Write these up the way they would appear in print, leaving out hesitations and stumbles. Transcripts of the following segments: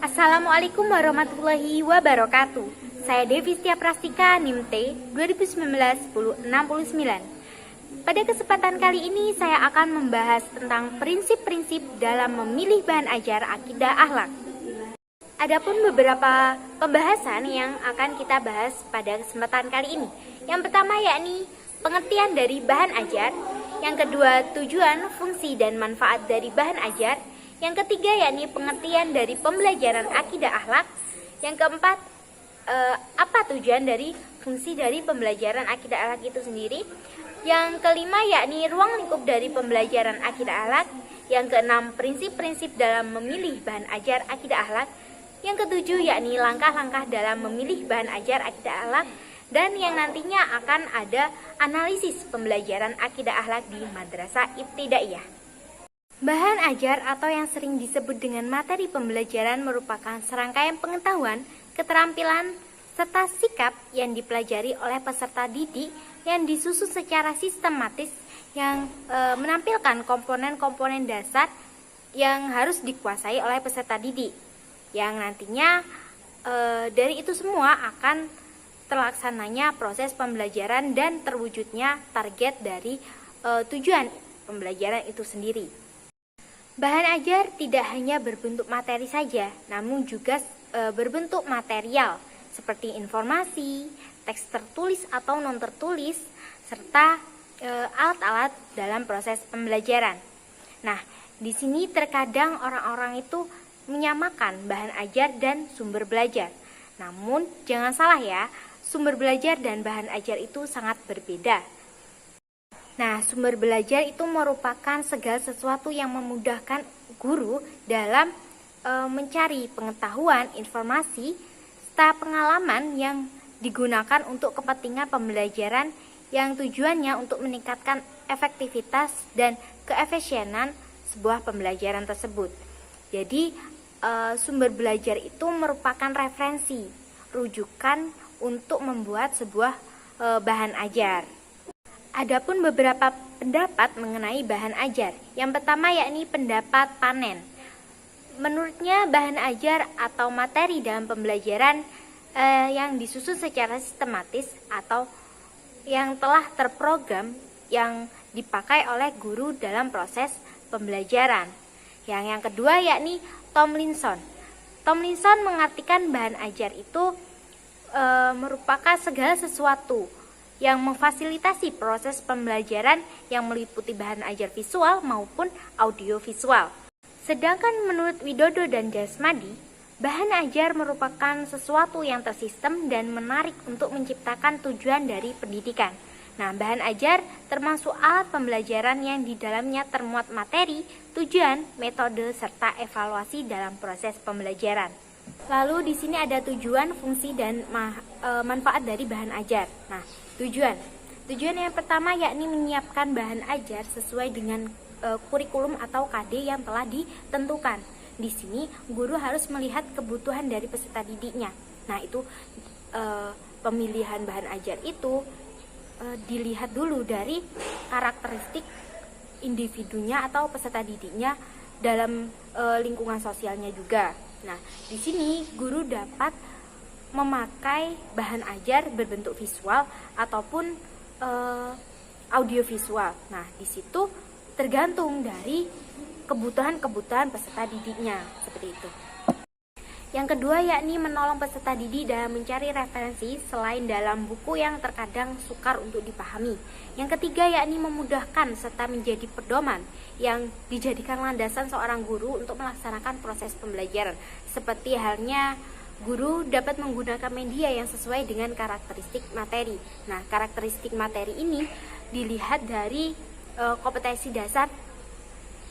Assalamualaikum warahmatullahi wabarakatuh. Saya Devi Setia Prastika, NIM T 2019-1069. Pada kesempatan kali ini saya akan membahas tentang prinsip-prinsip dalam memilih bahan ajar akidah akhlak. Adapun beberapa pembahasan yang akan kita bahas pada kesempatan kali ini. Yang pertama yakni pengertian dari bahan ajar, yang kedua tujuan, fungsi, dan manfaat dari bahan ajar, yang ketiga yakni pengertian dari pembelajaran akidah akhlak, yang keempat apa tujuan dari fungsi dari pembelajaran akidah akhlak itu sendiri, yang kelima yakni ruang lingkup dari pembelajaran akidah akhlak, yang keenam prinsip-prinsip dalam memilih bahan ajar akidah akhlak, yang ketujuh yakni langkah-langkah dalam memilih bahan ajar akidah akhlak, dan yang nantinya akan ada analisis pembelajaran akidah akhlak di madrasah ibtidaiyah. Bahan ajar atau yang sering disebut dengan materi pembelajaran merupakan serangkaian pengetahuan, keterampilan, serta sikap yang dipelajari oleh peserta didik yang disusun secara sistematis yang menampilkan komponen-komponen dasar yang harus dikuasai oleh peserta didik. Yang nantinya dari itu semua akan terlaksananya proses pembelajaran dan terwujudnya target dari tujuan pembelajaran itu sendiri. Bahan ajar tidak hanya berbentuk materi saja, namun juga berbentuk material seperti informasi, teks tertulis atau non tertulis, serta alat-alat dalam proses pembelajaran. Nah, di sini terkadang orang-orang itu menyamakan bahan ajar dan sumber belajar. Namun, jangan salah ya, sumber belajar dan bahan ajar itu sangat berbeda. Nah, sumber belajar itu merupakan segala sesuatu yang memudahkan guru dalam mencari pengetahuan, informasi, serta pengalaman yang digunakan untuk kepentingan pembelajaran yang tujuannya untuk meningkatkan efektivitas dan keefisienan sebuah pembelajaran tersebut. Jadi, sumber belajar itu merupakan referensi, rujukan untuk membuat sebuah bahan ajar. Adapun beberapa pendapat mengenai bahan ajar. Yang pertama yakni pendapat Panen. Menurutnya bahan ajar atau materi dalam pembelajaran yang disusun secara sistematis atau yang telah terprogram yang dipakai oleh guru dalam proses pembelajaran. Yang kedua yakni Tomlinson. Tomlinson mengartikan bahan ajar itu merupakan segala sesuatu yang memfasilitasi proses pembelajaran yang meliputi bahan ajar visual maupun audiovisual. Sedangkan menurut Widodo dan Jasmadi, bahan ajar merupakan sesuatu yang tersistem dan menarik untuk menciptakan tujuan dari pendidikan. Nah, bahan ajar termasuk alat pembelajaran yang di dalamnya termuat materi, tujuan, metode, serta evaluasi dalam proses pembelajaran. Lalu di sini ada tujuan, fungsi, dan manfaat dari bahan ajar. Nah, Tujuan yang pertama yakni menyiapkan bahan ajar sesuai dengan kurikulum atau KD yang telah ditentukan. Di sini guru harus melihat kebutuhan dari peserta didiknya. Nah, itu pemilihan bahan ajar itu dilihat dulu dari karakteristik individunya atau peserta didiknya dalam lingkungan sosialnya juga. Nah, di sini guru dapat memakai bahan ajar berbentuk visual ataupun audiovisual. Nah, di situ tergantung dari kebutuhan-kebutuhan peserta didiknya, seperti itu. Yang kedua yakni menolong peserta didik dalam mencari referensi selain dalam buku yang terkadang sukar untuk dipahami. Yang ketiga yakni memudahkan serta menjadi pedoman yang dijadikan landasan seorang guru untuk melaksanakan proses pembelajaran. Seperti halnya guru dapat menggunakan media yang sesuai dengan karakteristik materi. Nah, karakteristik materi ini dilihat dari kompetensi dasar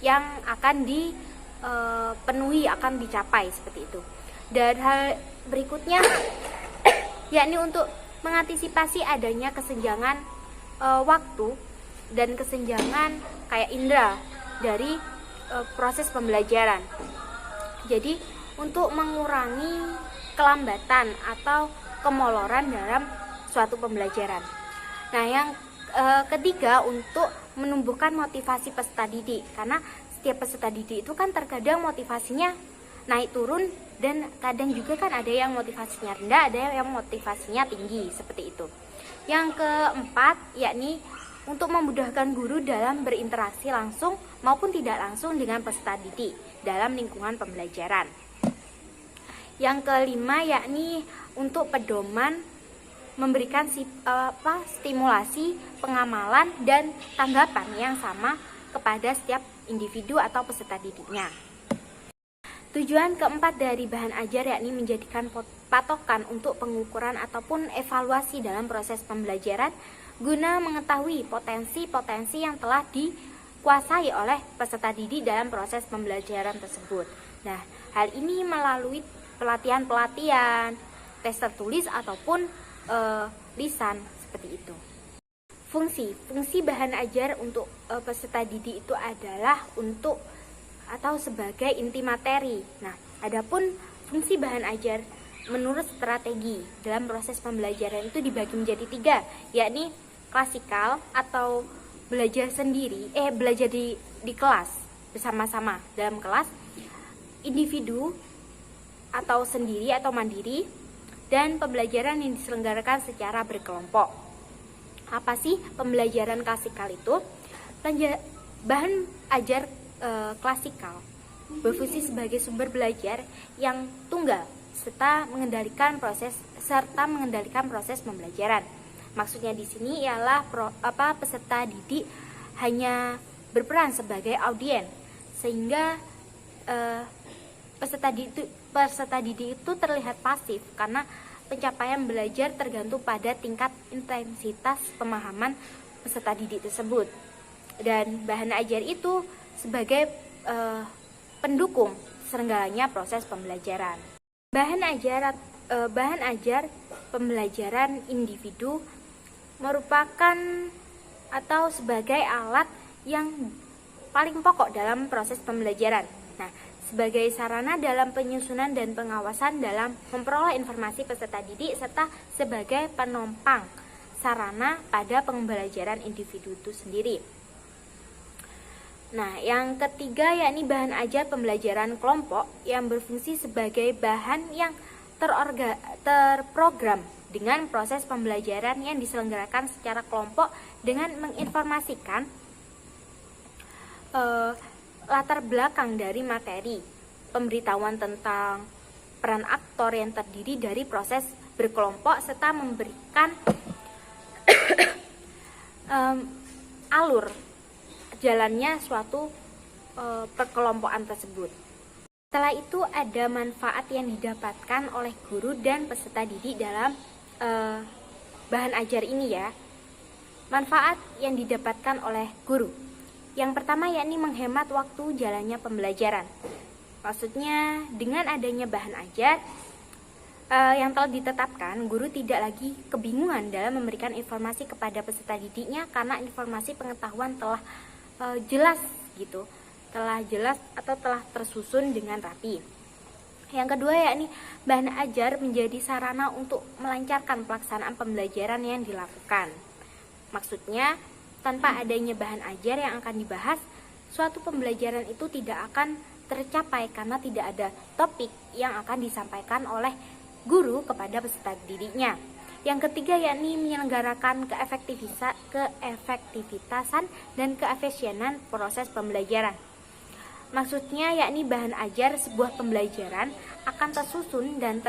yang akan dipenuhi, akan dicapai, seperti itu. Dan hal berikutnya yakni untuk mengantisipasi adanya kesenjangan waktu dan kesenjangan kayak indera dari proses pembelajaran. Jadi, untuk mengurangi kelambatan atau kemoloran dalam suatu pembelajaran. Nah, yang ketiga untuk menumbuhkan motivasi peserta didik, karena setiap peserta didik itu kan terkadang motivasinya naik turun, dan kadang juga kan ada yang motivasinya rendah, ada yang motivasinya tinggi, seperti itu. Yang keempat yakni untuk memudahkan guru dalam berinteraksi langsung maupun tidak langsung dengan peserta didik dalam lingkungan pembelajaran. Yang kelima yakni untuk pedoman, memberikan stimulasi, pengamalan, dan tanggapan yang sama kepada setiap individu atau peserta didiknya. Tujuan keempat dari bahan ajar yakni menjadikan patokan untuk pengukuran ataupun evaluasi dalam proses pembelajaran guna mengetahui potensi-potensi yang telah dikuasai oleh peserta didik dalam proses pembelajaran tersebut. Nah, hal ini melalui pelatihan-pelatihan, tes tertulis ataupun lisan, seperti itu. Fungsi bahan ajar untuk peserta didik itu adalah untuk atau sebagai inti materi. Nah, adapun fungsi bahan ajar menurut strategi dalam proses pembelajaran itu dibagi menjadi 3, yakni klasikal atau belajar sendiri, belajar di kelas bersama-sama dalam kelas, individu atau sendiri atau mandiri, dan pembelajaran yang diselenggarakan secara berkelompok. Apa sih pembelajaran klasikal itu? Bahan ajar klasikal berfungsi sebagai sumber belajar yang tunggal serta mengendalikan proses pembelajaran. Maksudnya di sini ialah peserta didik hanya berperan sebagai audiens, sehingga peserta didik itu terlihat pasif karena pencapaian belajar tergantung pada tingkat intensitas pemahaman peserta didik tersebut. Dan bahan ajar itu sebagai pendukung terselenggaranya proses pembelajaran. Bahan ajar pembelajaran individu merupakan atau sebagai alat yang paling pokok dalam proses pembelajaran. Nah, sebagai sarana dalam penyusunan dan pengawasan dalam memperoleh informasi peserta didik serta sebagai penopang sarana pada pembelajaran individu itu sendiri. Nah, yang ketiga yakni bahan ajar pembelajaran kelompok yang berfungsi sebagai bahan yang terprogram dengan proses pembelajaran yang diselenggarakan secara kelompok dengan menginformasikan latar belakang dari materi, pemberitahuan tentang peran aktor yang terdiri dari proses berkelompok serta memberikan alur jalannya suatu perkelompokan tersebut. Setelah itu ada manfaat yang didapatkan oleh guru dan peserta didik dalam bahan ajar ini ya. Manfaat yang didapatkan oleh guru. Yang pertama yakni menghemat waktu jalannya pembelajaran. Maksudnya dengan adanya bahan ajar yang telah ditetapkan, guru tidak lagi kebingungan dalam memberikan informasi kepada peserta didiknya karena informasi pengetahuan telah jelas gitu, telah jelas atau telah tersusun dengan rapi. Yang kedua yakni bahan ajar menjadi sarana untuk melancarkan pelaksanaan pembelajaran yang dilakukan. Maksudnya tanpa adanya bahan ajar yang akan dibahas, suatu pembelajaran itu tidak akan tercapai karena tidak ada topik yang akan disampaikan oleh guru kepada peserta didiknya. Yang ketiga yakni menyelenggarakan keefektivitasan dan keefisienan proses pembelajaran. Maksudnya yakni bahan ajar sebuah pembelajaran akan tersusun dan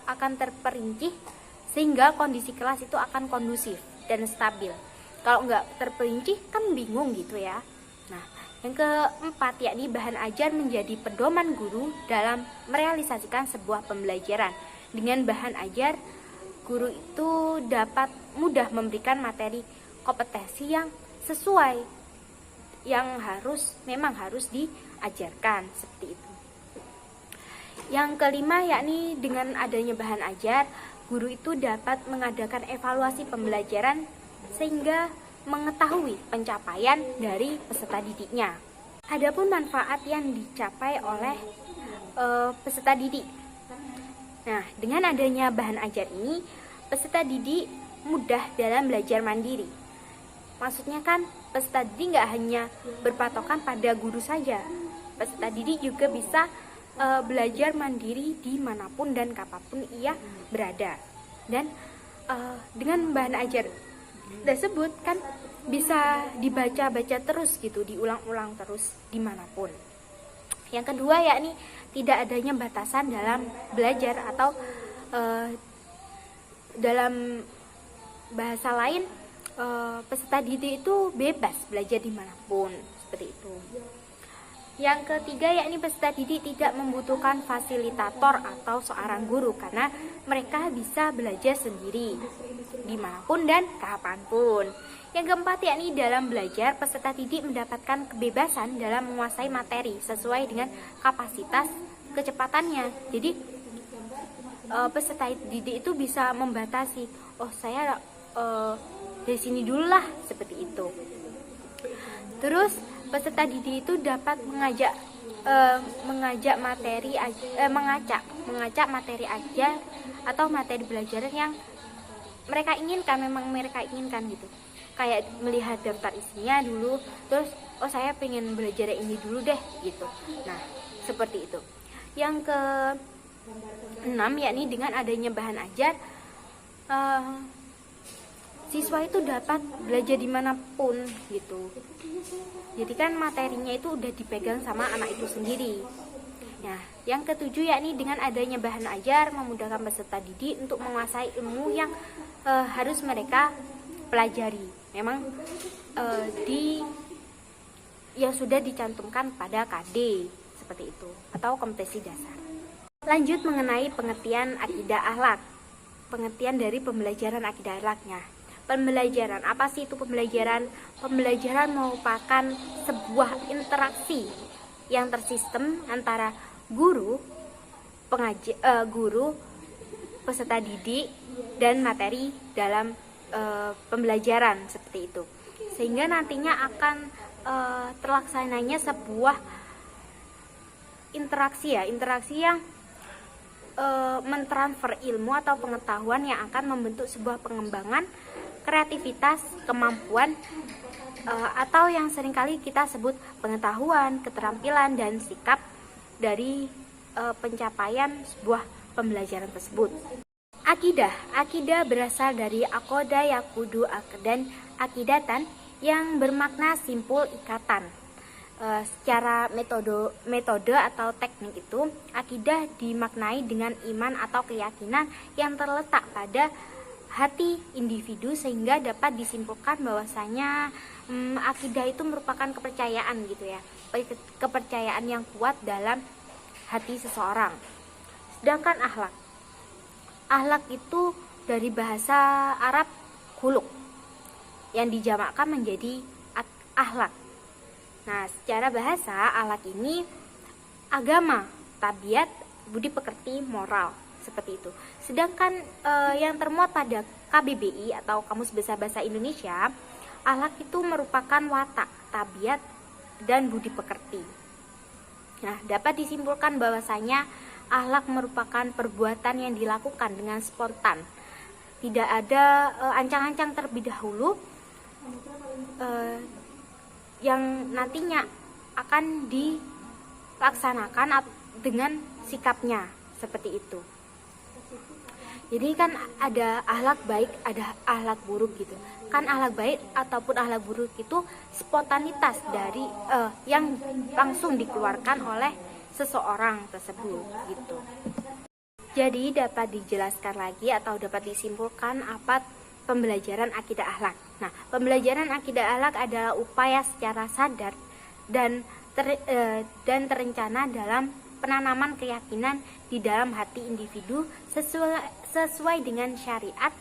akan terperinci sehingga kondisi kelas itu akan kondusif dan stabil. Kalau nggak terperinci kan bingung gitu ya. Nah, yang keempat yakni bahan ajar menjadi pedoman guru dalam merealisasikan sebuah pembelajaran. Dengan bahan ajar, guru itu dapat mudah memberikan materi kompetensi yang sesuai yang memang harus diajarkan, seperti itu. Yang kelima yakni dengan adanya bahan ajar, guru itu dapat mengadakan evaluasi pembelajaran sehingga mengetahui pencapaian dari peserta didiknya. Adapun manfaat yang dicapai oleh peserta didik. Nah, dengan adanya bahan ajar ini, peserta didik mudah dalam belajar mandiri. Maksudnya kan peserta didik nggak hanya berpatokan pada guru saja. Peserta didik juga bisa belajar mandiri dimanapun dan kapanpun ia berada. Dan dengan bahan ajar tersebut kan bisa dibaca-baca terus gitu, diulang-ulang terus dimanapun. Yang kedua yakni tidak adanya batasan dalam belajar atau dalam bahasa lain peserta didik itu bebas belajar dimanapun, seperti itu. Yang ketiga yakni peserta didik tidak membutuhkan fasilitator atau seorang guru karena mereka bisa belajar sendiri dimanapun dan kapanpun. Yang keempat yakni dalam belajar peserta didik mendapatkan kebebasan dalam menguasai materi sesuai dengan kapasitas kecepatannya. Jadi peserta didik itu bisa membatasi, oh saya dari sini dulu lah, seperti itu. Terus peserta didik itu dapat mengajak materi ajar atau materi belajar yang mereka inginkan, memang mereka inginkan gitu. Kayak melihat daftar isinya dulu, terus oh saya pengen belajar ini dulu deh gitu. Nah, seperti itu. Yang ke-6 yakni dengan adanya bahan ajar siswa itu dapat belajar dimanapun gitu. Jadi kan materinya itu udah dipegang sama anak itu sendiri. Nah, yang ke-7 yakni dengan adanya bahan ajar memudahkan peserta didik untuk menguasai ilmu yang harus mereka pelajari. Memang yang sudah dicantumkan pada KD seperti itu atau kompetensi dasar. Lanjut mengenai pengertian akidah akhlak. Pengertian dari pembelajaran akidah akhlaknya. Pembelajaran, apa sih itu pembelajaran? Pembelajaran merupakan sebuah interaksi yang tersistem antara guru, peserta didik, dan materi dalam pembelajaran seperti itu. Sehingga nantinya akan terlaksananya sebuah interaksi yang mentransfer ilmu atau pengetahuan yang akan membentuk sebuah pengembangan kreativitas, kemampuan, atau yang seringkali kita sebut pengetahuan, keterampilan, dan sikap dari pencapaian sebuah pembelajaran tersebut. Akidah berasal dari akoda yakudu dan akidatan yang bermakna simpul ikatan. Secara metode atau teknik itu, akidah dimaknai dengan iman atau keyakinan yang terletak pada hati individu sehingga dapat disimpulkan bahwasanya akidah itu merupakan kepercayaan gitu ya, kepercayaan yang kuat dalam hati seseorang. Sedangkan akhlak itu dari bahasa Arab khuluq yang dijamakkan menjadi akhlak. Nah, secara bahasa akhlak ini agama, tabiat, budi pekerti, moral, seperti itu. Sedangkan yang termuat pada KBBI atau Kamus Besar Bahasa Indonesia, akhlak itu merupakan watak, tabiat, dan budi pekerti. Nah, dapat disimpulkan bahwasanya akhlak merupakan perbuatan yang dilakukan dengan spontan. Tidak ada ancang-ancang terlebih dahulu yang nantinya akan dilaksanakan dengan sikapnya, seperti itu. Jadi kan ada akhlak baik, ada akhlak buruk gitu. Kan akhlak baik ataupun akhlak buruk itu spontanitas dari yang langsung dikeluarkan oleh seseorang tersebut gitu. Jadi dapat dijelaskan lagi atau dapat disimpulkan apa pembelajaran akidah akhlak. Nah, pembelajaran akidah akhlak adalah upaya secara sadar dan terencana dalam penanaman keyakinan di dalam hati individu sesuai dengan syariat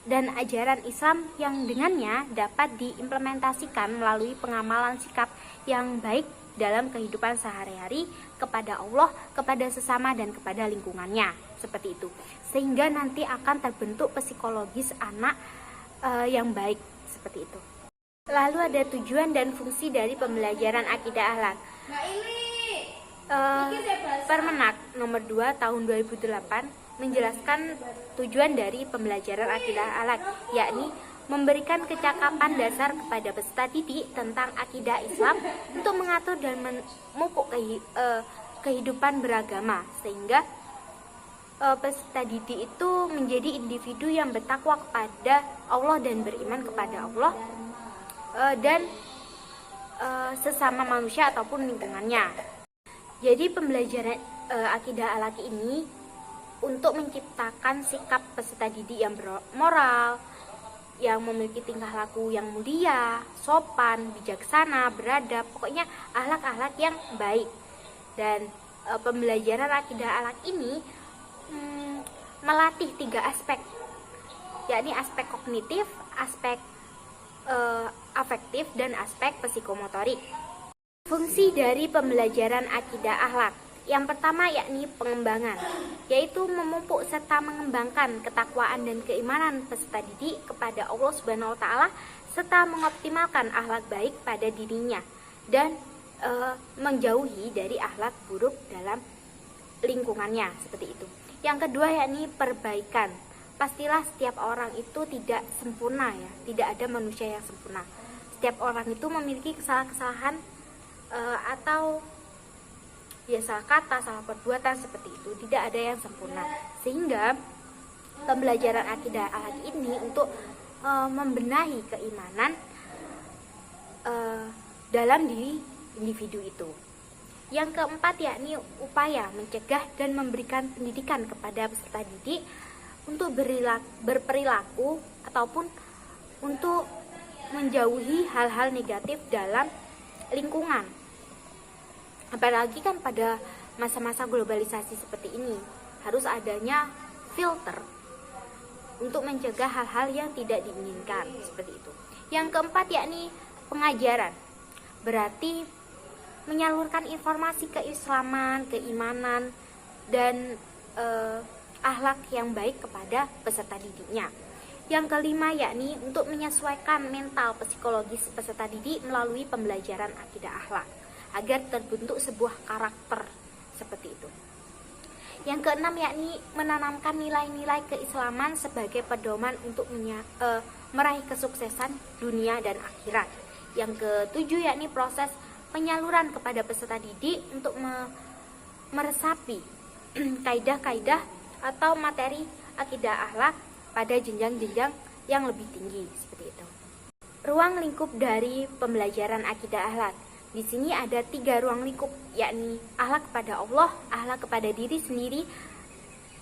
dan ajaran Islam yang dengannya dapat diimplementasikan melalui pengamalan sikap yang baik dalam kehidupan sehari-hari kepada Allah, kepada sesama, dan kepada lingkungannya, seperti itu. Sehingga nanti akan terbentuk psikologis anak yang baik, seperti itu. Lalu ada tujuan dan fungsi dari pembelajaran akidah akhlak. Permenak nomor 2 tahun 2008 menjelaskan tujuan dari pembelajaran akidah akhlak, yakni memberikan kecakapan dasar kepada peserta didik tentang akidah Islam untuk mengatur dan memupuk kehidupan beragama, sehingga peserta didik itu menjadi individu yang bertakwa kepada Allah dan beriman kepada Allah dan sesama manusia ataupun lingkungannya. Jadi pembelajaran akidah akhlaki ini untuk menciptakan sikap peserta didik yang bermoral, yang memiliki tingkah laku yang mulia, sopan, bijaksana, beradab, pokoknya akhlak-akhlak yang baik. Dan pembelajaran akidah akhlak ini melatih 3 aspek, yakni aspek kognitif, aspek afektif, dan aspek psikomotorik. Fungsi dari pembelajaran akidah akhlak yang pertama yakni pengembangan, yaitu memupuk serta mengembangkan ketakwaan dan keimanan peserta didik kepada Allah Subhanahu wa taala serta mengoptimalkan akhlak baik pada dirinya dan menjauhi dari akhlak buruk dalam lingkungannya, seperti itu. Yang kedua yakni perbaikan. Pastilah setiap orang itu tidak sempurna ya, tidak ada manusia yang sempurna. Setiap orang itu memiliki kesalahan-kesalahan atau ya salah kata, salah perbuatan, seperti itu. Tidak ada yang sempurna. Sehingga pembelajaran akidah akhlak ini untuk membenahi keimanan dalam diri individu itu. Yang keempat yakni upaya mencegah dan memberikan pendidikan kepada peserta didik untuk berperilaku ataupun untuk menjauhi hal-hal negatif dalam lingkungan. Apalagi kan pada masa-masa globalisasi seperti ini harus adanya filter untuk mencegah hal-hal yang tidak diinginkan, seperti itu. Yang keempat yakni pengajaran, berarti menyalurkan informasi keislaman, keimanan, dan akhlak yang baik kepada peserta didiknya. Yang kelima yakni untuk menyesuaikan mental psikologis peserta didik melalui pembelajaran akidah akhlak agar terbentuk sebuah karakter, seperti itu. Yang keenam yakni menanamkan nilai-nilai keislaman sebagai pedoman untuk meraih kesuksesan dunia dan akhirat. Yang ketujuh yakni proses penyaluran kepada peserta didik untuk meresapi kaidah-kaidah atau materi akidah akhlak pada jenjang-jenjang yang lebih tinggi, seperti itu. Ruang lingkup dari pembelajaran akidah akhlak. Di sini ada 3 ruang lingkup, yakni akhlak kepada Allah, akhlak kepada diri sendiri,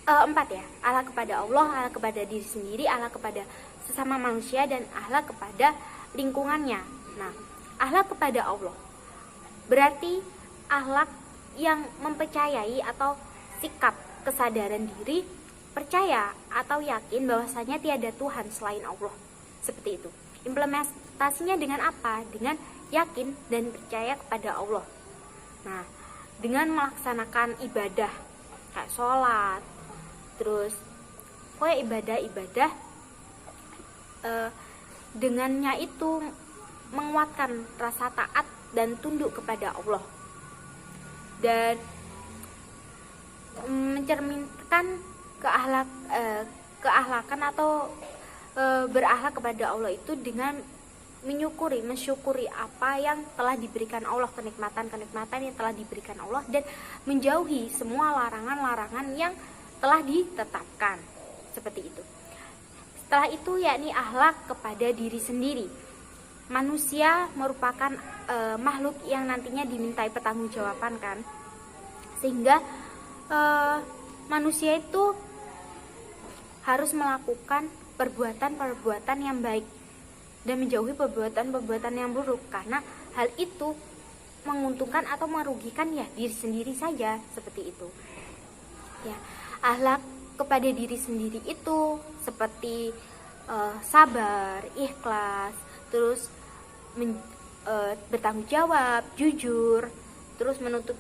4 ya, akhlak kepada Allah, akhlak kepada diri sendiri, akhlak kepada sesama manusia, dan akhlak kepada lingkungannya. Nah, akhlak kepada Allah berarti akhlak yang mempercayai atau sikap kesadaran diri, percaya atau yakin bahwasanya tiada Tuhan selain Allah, seperti itu. Implementasinya dengan apa? Dengan yakin dan percaya kepada Allah. Nah, dengan melaksanakan ibadah kayak sholat, terus pokoknya ibadah-ibadah, dengannya itu menguatkan rasa taat dan tunduk kepada Allah dan mencerminkan keakhlakan atau berakhlak kepada Allah itu dengan mensyukuri apa yang telah diberikan Allah, kenikmatan-kenikmatan yang telah diberikan Allah, dan menjauhi semua larangan-larangan yang telah ditetapkan, seperti itu. Setelah itu yakni akhlak kepada diri sendiri. Manusia merupakan makhluk yang nantinya dimintai pertanggungjawaban kan, sehingga manusia itu harus melakukan perbuatan-perbuatan yang baik dan menjauhi perbuatan-perbuatan yang buruk, karena hal itu menguntungkan atau merugikan ya diri sendiri saja, seperti itu. Ya, akhlak kepada diri sendiri itu seperti sabar, ikhlas, terus bertanggung jawab, jujur, terus menutup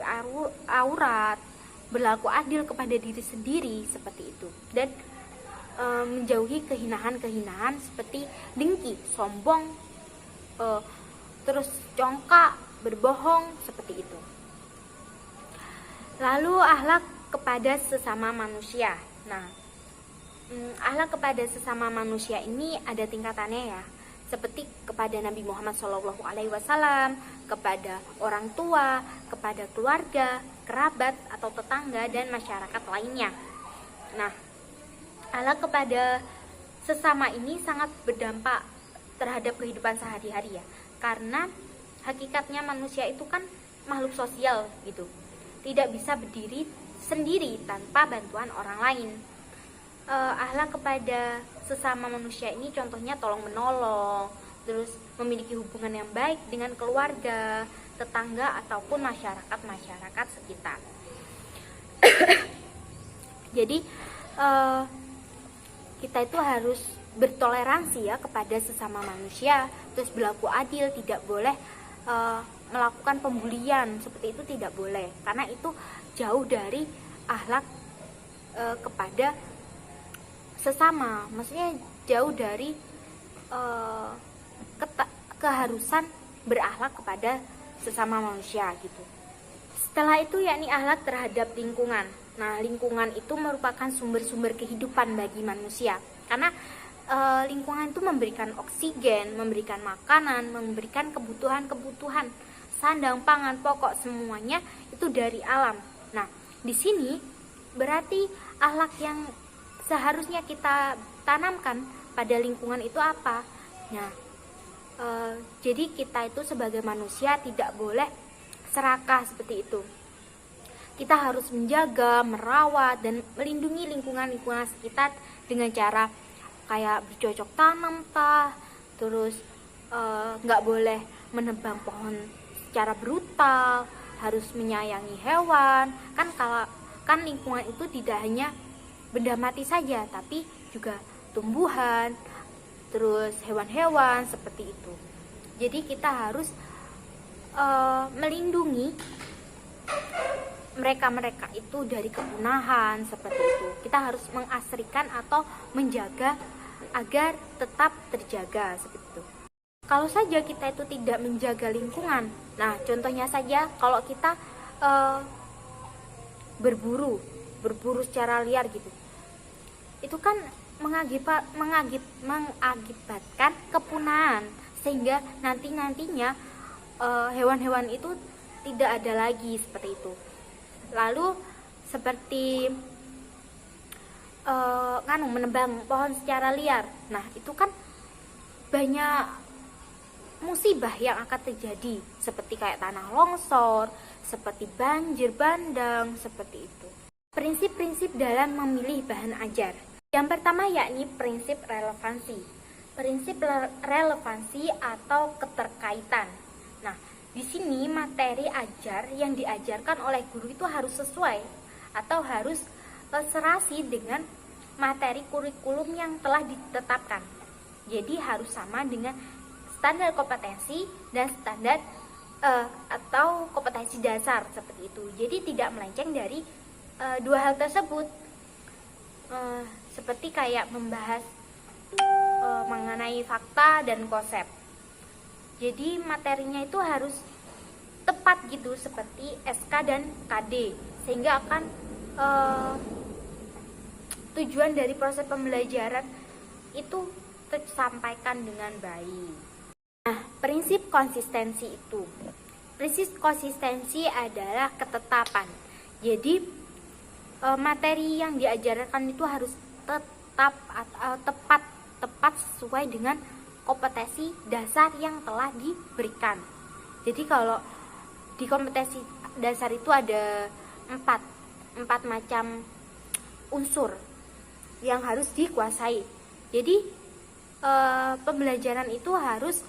aurat, berlaku adil kepada diri sendiri, seperti itu. Dan menjauhi kehinaan-kehinaan seperti dengki, sombong, terus congkak, berbohong, seperti itu. Lalu akhlak kepada sesama manusia. Nah, akhlak kepada sesama manusia ini ada tingkatannya ya, seperti kepada Nabi Muhammad SAW, kepada orang tua, kepada keluarga, kerabat atau tetangga, dan masyarakat lainnya. Nah, akhlak kepada sesama ini sangat berdampak terhadap kehidupan sehari-hari ya, karena hakikatnya manusia itu kan makhluk sosial gitu, tidak bisa berdiri sendiri tanpa bantuan orang lain. Akhlak kepada sesama manusia ini contohnya tolong menolong, terus memiliki hubungan yang baik dengan keluarga, tetangga ataupun masyarakat sekitar. Jadi kita itu harus bertoleransi ya kepada sesama manusia, terus berlaku adil, tidak boleh melakukan pembulian, seperti itu tidak boleh, karena itu jauh dari akhlak kepada sesama, maksudnya jauh dari keharusan berakhlak kepada sesama manusia gitu. Setelah itu yakni akhlak terhadap lingkungan. Nah, lingkungan itu merupakan sumber-sumber kehidupan bagi manusia, karena lingkungan itu memberikan oksigen, memberikan makanan, memberikan kebutuhan-kebutuhan sandang, pangan, pokok, semuanya itu dari alam. Nah, di sini berarti akhlak yang seharusnya kita tanamkan pada lingkungan itu apa? Nah, jadi kita itu sebagai manusia tidak boleh serakah seperti itu. Kita harus menjaga, merawat, dan melindungi lingkungan sekitar dengan cara kayak bercocok tanam terus nggak boleh menebang pohon secara brutal, harus menyayangi hewan. Kan lingkungan itu tidak hanya benda mati saja, tapi juga tumbuhan, terus hewan-hewan seperti itu. Jadi kita harus melindungi mereka itu dari kepunahan seperti itu. Kita harus mengasrikan atau menjaga agar tetap terjaga seperti itu. Kalau saja kita itu tidak menjaga lingkungan, nah contohnya saja kalau kita berburu secara liar gitu, itu kan mengakibatkan kepunahan, sehingga nantinya hewan-hewan itu tidak ada lagi seperti itu. Lalu seperti menebang pohon secara liar, nah itu kan banyak musibah yang akan terjadi, seperti kayak tanah longsor, seperti banjir bandang seperti itu. Prinsip-prinsip dalam memilih bahan ajar. Yang pertama yakni prinsip relevansi. Prinsip relevansi atau keterkaitan. Nah, di sini materi ajar yang diajarkan oleh guru itu harus sesuai atau harus serasi dengan materi kurikulum yang telah ditetapkan. Jadi harus sama dengan standar kompetensi dan standar atau kompetensi dasar seperti itu. Jadi tidak melenceng dari dua hal tersebut. Seperti kayak membahas mengenai fakta dan konsep. Jadi materinya itu harus tepat gitu, seperti SK dan KD, sehingga akan tujuan dari proses pembelajaran itu tersampaikan dengan baik. Nah, prinsip konsistensi itu. Prinsip konsistensi adalah ketetapan. Jadi materi yang diajarkan itu harus tepat sesuai dengan kompetensi dasar yang telah diberikan. Jadi kalau di kompetensi dasar itu ada empat macam unsur yang harus dikuasai. Jadi pembelajaran itu harus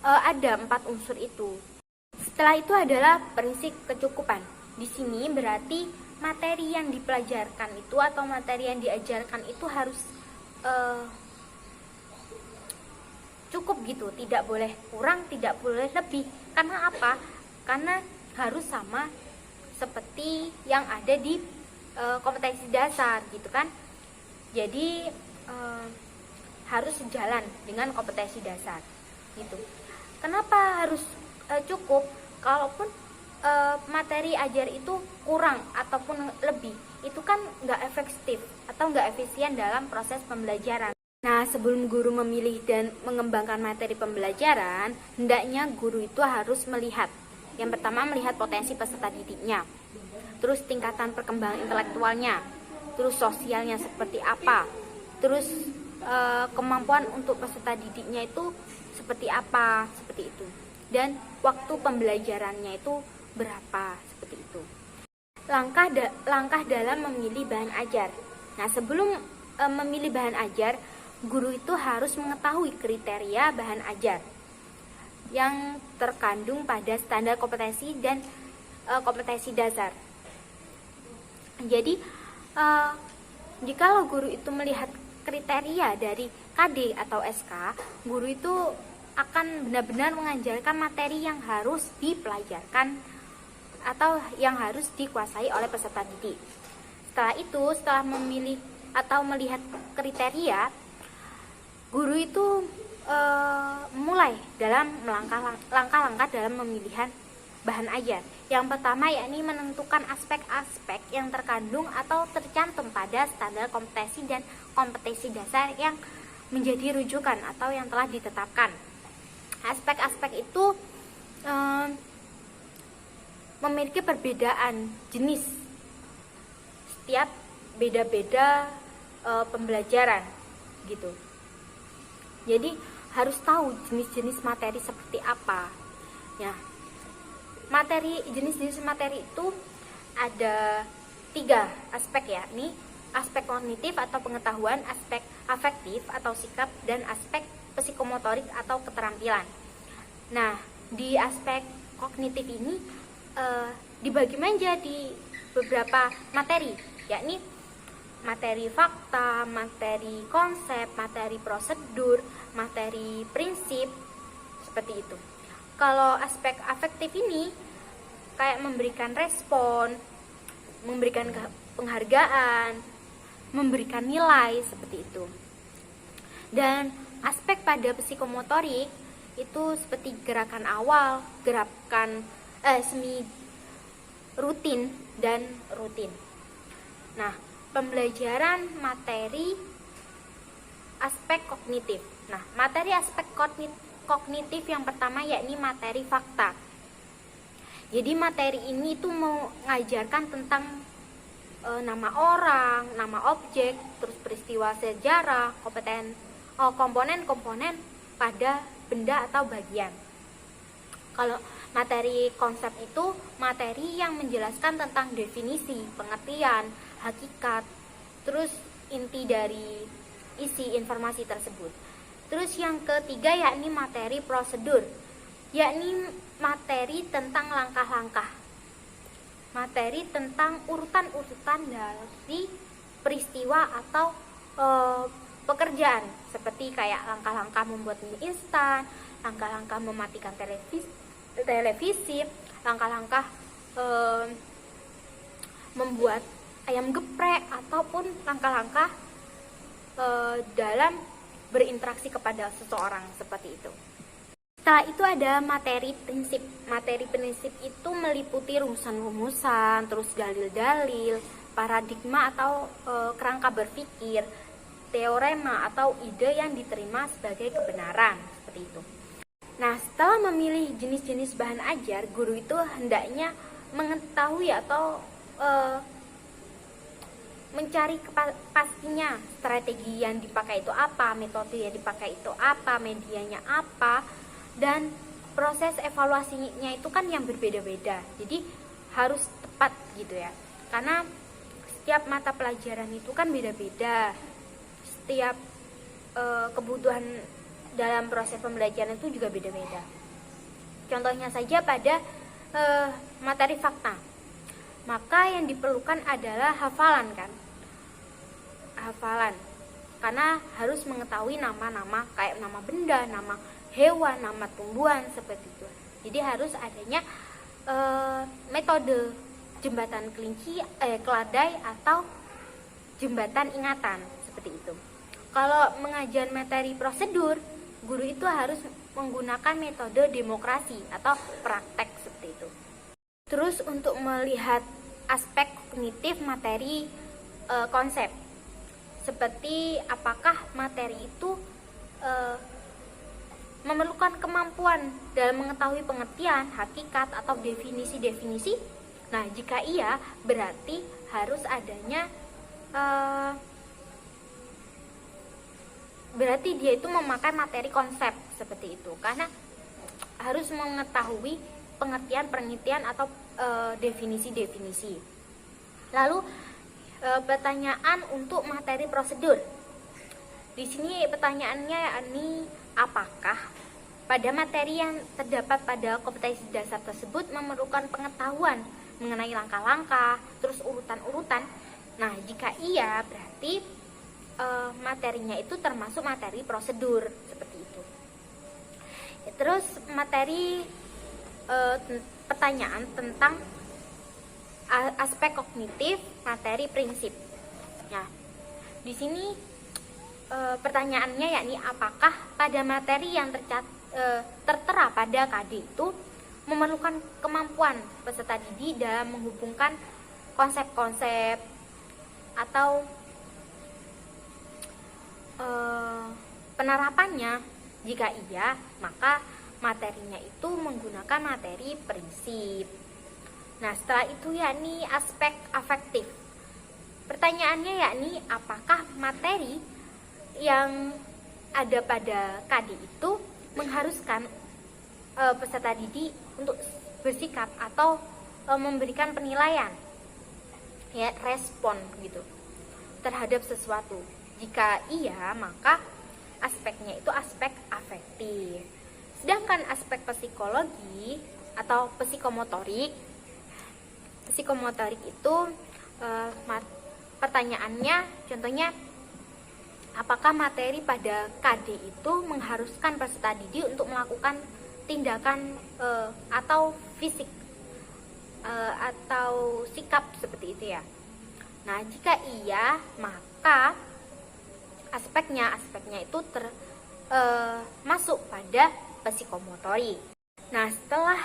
ada 4 unsur itu. Setelah itu adalah prinsip kecukupan. Di sini berarti materi yang dipelajarkan itu atau materi yang diajarkan itu harus cukup gitu, tidak boleh kurang, tidak boleh lebih. Karena apa? Karena harus sama seperti yang ada di kompetensi dasar gitu kan. Jadi harus sejalan dengan kompetensi dasar gitu. Kenapa harus cukup? Kalaupun materi ajar itu kurang ataupun lebih, itu kan nggak efektif atau nggak efisien dalam proses pembelajaran. Nah, sebelum guru memilih dan mengembangkan materi pembelajaran, hendaknya guru itu harus melihat Yang pertama, melihat potensi peserta didiknya, terus tingkatan perkembangan intelektualnya, terus sosialnya seperti apa, terus kemampuan untuk peserta didiknya itu seperti apa, seperti itu, dan waktu pembelajarannya itu berapa, seperti itu. Langkah dalam memilih bahan ajar. Nah, sebelum memilih bahan ajar, guru itu harus mengetahui kriteria bahan ajar yang terkandung pada standar kompetensi dan kompetensi dasar. Jadi, jikalau guru itu melihat kriteria dari KD atau SK, guru itu akan benar-benar mengajarkan materi yang harus dipelajarkan atau yang harus dikuasai oleh peserta didik. Setelah itu, setelah memilih atau melihat kriteria, guru itu mulai dalam langkah-langkah dalam pemilihan bahan ajar. Yang pertama yakni menentukan aspek-aspek yang terkandung atau tercantum pada standar kompetensi dan kompetensi dasar yang menjadi rujukan atau yang telah ditetapkan. Aspek-aspek itu memiliki perbedaan jenis, setiap beda-beda pembelajaran gitu. Jadi harus tahu jenis-jenis materi seperti apa. Ya, jenis-jenis materi itu ada 3 aspek, ya. Ini aspek kognitif atau pengetahuan, aspek afektif atau sikap, dan aspek psikomotorik atau keterampilan. Nah, di aspek kognitif ini dibagi menjadi beberapa materi, yakni materi fakta, materi konsep, materi prosedur, materi prinsip, seperti itu. Kalau aspek afektif ini kayak memberikan respon, memberikan penghargaan, memberikan nilai, seperti itu. Dan aspek pada psikomotorik itu seperti gerakan awal, gerakan semi rutin dan rutin. Nah, pembelajaran materi aspek kognitif. Nah, materi aspek kognitif yang pertama yakni materi fakta. Jadi materi ini itu mengajarkan tentang nama orang, nama objek, terus peristiwa sejarah, komponen-komponen pada benda atau bagian. Kalau materi konsep itu materi yang menjelaskan tentang definisi, pengertian, hakikat, terus inti dari isi informasi tersebut. Terus yang ketiga yakni materi prosedur, yakni materi tentang langkah-langkah, materi tentang urutan-urutan dari peristiwa atau pekerjaan, seperti kayak langkah-langkah membuat mie instan, langkah-langkah mematikan televisi, langkah-langkah membuat ayam geprek, ataupun langkah-langkah dalam berinteraksi kepada seseorang, seperti itu. Setelah itu ada materi prinsip. Materi prinsip itu meliputi rumusan-rumusan, terus dalil-dalil, paradigma atau kerangka berpikir, teorema atau ide yang diterima sebagai kebenaran, seperti itu. Nah, setelah memilih jenis-jenis bahan ajar, guru itu hendaknya mengetahui atau mencari pastinya strategi yang dipakai itu apa, metode yang dipakai itu apa, medianya apa, dan proses evaluasinya itu kan yang berbeda-beda. Jadi harus tepat gitu ya. Karena setiap mata pelajaran itu kan beda-beda. Setiap kebutuhan dalam proses pembelajaran itu juga beda-beda. Contohnya saja pada materi fakta, maka yang diperlukan adalah hafalan, kan? Hafalan, karena harus mengetahui nama-nama kayak nama benda, nama hewan, nama tumbuhan, seperti itu. Jadi harus adanya metode jembatan kelinci, keladai atau jembatan ingatan, seperti itu. Kalau mengajar materi prosedur, guru itu harus menggunakan metode demokrasi atau praktek, seperti itu. Terus untuk melihat aspek kognitif materi konsep, seperti apakah materi itu memerlukan kemampuan dalam mengetahui pengertian, hakikat, atau definisi-definisi? Nah, jika iya, berarti harus adanya berarti dia itu memakai materi konsep seperti itu, karena harus mengetahui pengertian atau definisi-definisi. Lalu pertanyaan untuk materi prosedur. Di sini pertanyaannya yakni apakah pada materi yang terdapat pada kompetensi dasar tersebut memerlukan pengetahuan mengenai langkah-langkah, terus urutan-urutan. Nah, jika iya berarti materinya itu termasuk materi prosedur seperti itu. Terus materi pertanyaan tentang aspek kognitif, materi prinsip. Nah, di sini pertanyaannya yakni apakah pada materi yang tertera pada KD itu memerlukan kemampuan peserta didik dalam menghubungkan konsep-konsep atau penerapannya. Jika iya, maka materinya itu menggunakan materi prinsip. Nah, setelah itu yakni aspek afektif. Pertanyaannya yakni apakah materi yang ada pada KD itu mengharuskan peserta didik untuk bersikap atau memberikan penilaian, ya, respon gitu terhadap sesuatu. Jika iya, maka aspeknya itu aspek afektif. Sedangkan aspek psikologi atau psikomotorik itu pertanyaannya contohnya apakah materi pada KD itu mengharuskan peserta didik untuk melakukan tindakan atau fisik atau sikap seperti itu ya. Nah, jika iya, maka aspeknya itu masuk pada psikomotorik. Nah, setelah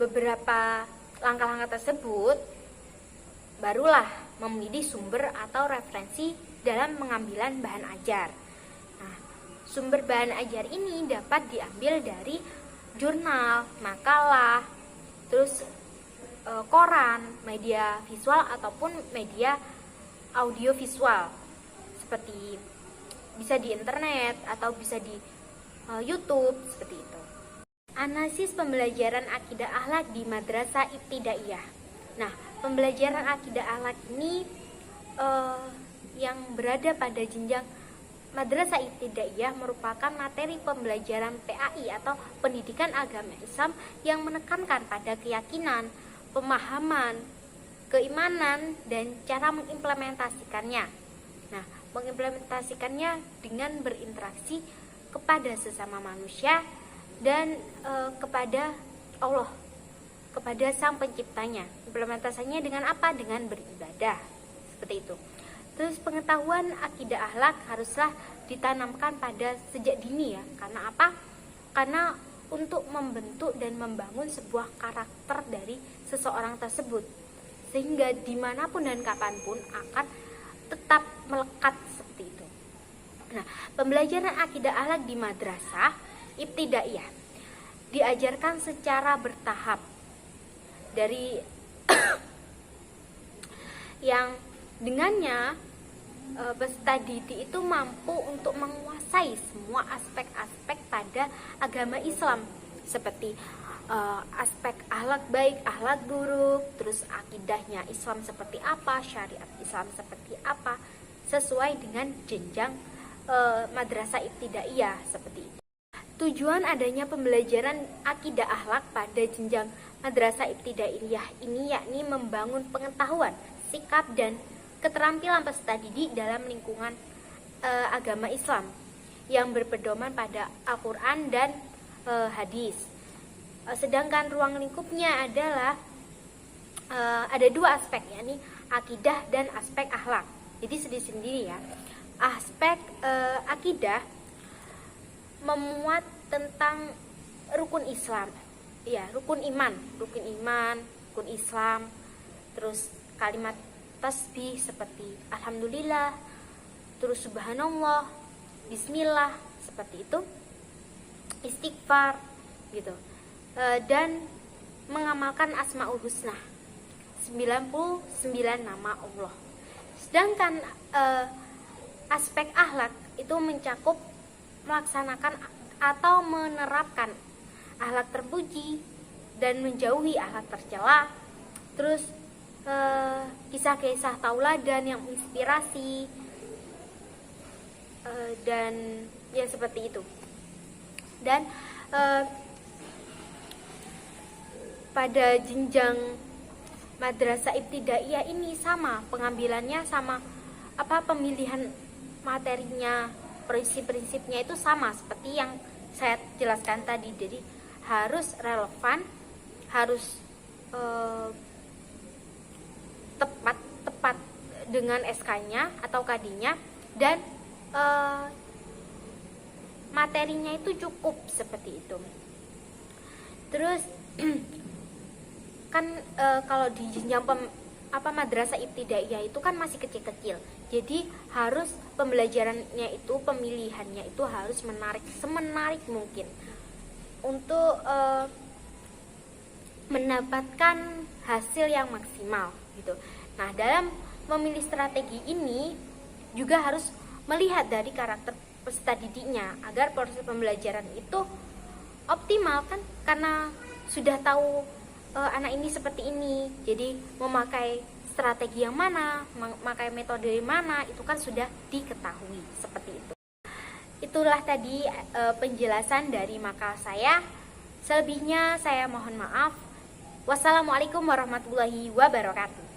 beberapa langkah-langkah tersebut, barulah memilih sumber atau referensi dalam pengambilan bahan ajar. Nah, sumber bahan ajar ini dapat diambil dari jurnal, makalah, terus koran, media visual ataupun media audiovisual seperti bisa di internet atau bisa di YouTube seperti itu. Analisis pembelajaran akidah akhlak di Madrasah Ibtidaiyah. Nah, pembelajaran akidah akhlak ini yang berada pada jenjang Madrasah Ibtidaiyah merupakan materi pembelajaran PAI atau pendidikan agama Islam yang menekankan pada keyakinan, pemahaman, keimanan, dan cara mengimplementasikannya. Nah, mengimplementasikannya dengan berinteraksi kepada sesama manusia dan kepada Allah, kepada Sang Penciptanya. Implementasinya dengan apa? Dengan beribadah. Seperti itu. Terus pengetahuan akidah akhlak haruslah ditanamkan pada sejak dini ya. Karena apa? Karena untuk membentuk dan membangun sebuah karakter dari seseorang tersebut, sehingga dimanapun dan kapanpun akan tetap melekat seperti itu. Nah, pembelajaran akidah akhlak di Madrasah Ibtidaiyah diajarkan secara bertahap dari yang dengannya peserta didik itu mampu untuk menguasai semua aspek-aspek pada agama Islam seperti aspek akhlak baik, akhlak buruk, terus akidahnya Islam seperti apa, syariat Islam seperti apa, sesuai dengan jenjang Madrasah Ibtidaiyah seperti itu. Tujuan adanya pembelajaran akidah akhlak pada jenjang Madrasah Ibtidaiyah ini yakni membangun pengetahuan, sikap, dan keterampilan peserta didik dalam lingkungan agama Islam yang berpedoman pada Al-Quran dan hadis. Sedangkan ruang lingkupnya adalah ada dua aspek, yakni akidah dan aspek akhlak. Jadi sendiri-sendiri ya. Aspek akidah memuat tentang rukun Islam, ya, rukun iman, rukun Islam, terus kalimat tasbih seperti alhamdulillah, terus subhanallah, bismillah, seperti itu. istighfar gitu. Dan mengamalkan Asmaul Husna, 99 nama Allah. Sedangkan aspek akhlak itu mencakup melaksanakan atau menerapkan akhlak terpuji dan menjauhi akhlak tercela. Terus kisah-kisah tauladan yang menginspirasi, dan ya seperti itu. Dan pada jenjang madrasah ibtidaiyah ini sama pengambilannya, sama pemilihan materinya, prinsip-prinsipnya itu sama seperti yang saya jelaskan tadi. Jadi harus relevan, harus tepat dengan SK-nya atau KD-nya, dan materinya itu cukup seperti itu. Terus kan kalau di jenjang madrasah ibtidaiyah itu kan masih kecil-kecil. Jadi harus pembelajarannya itu, pemilihannya itu harus semenarik mungkin untuk mendapatkan hasil yang maksimal gitu. Nah, dalam memilih strategi ini juga harus melihat dari karakter peserta didiknya agar proses pembelajaran itu optimal kan, karena sudah tahu anak ini seperti ini, jadi memakai strategi yang mana, memakai metode yang mana, itu kan sudah diketahui seperti itu. Itulah tadi penjelasan dari makalah saya. Selebihnya saya mohon maaf. Wassalamualaikum warahmatullahi wabarakatuh.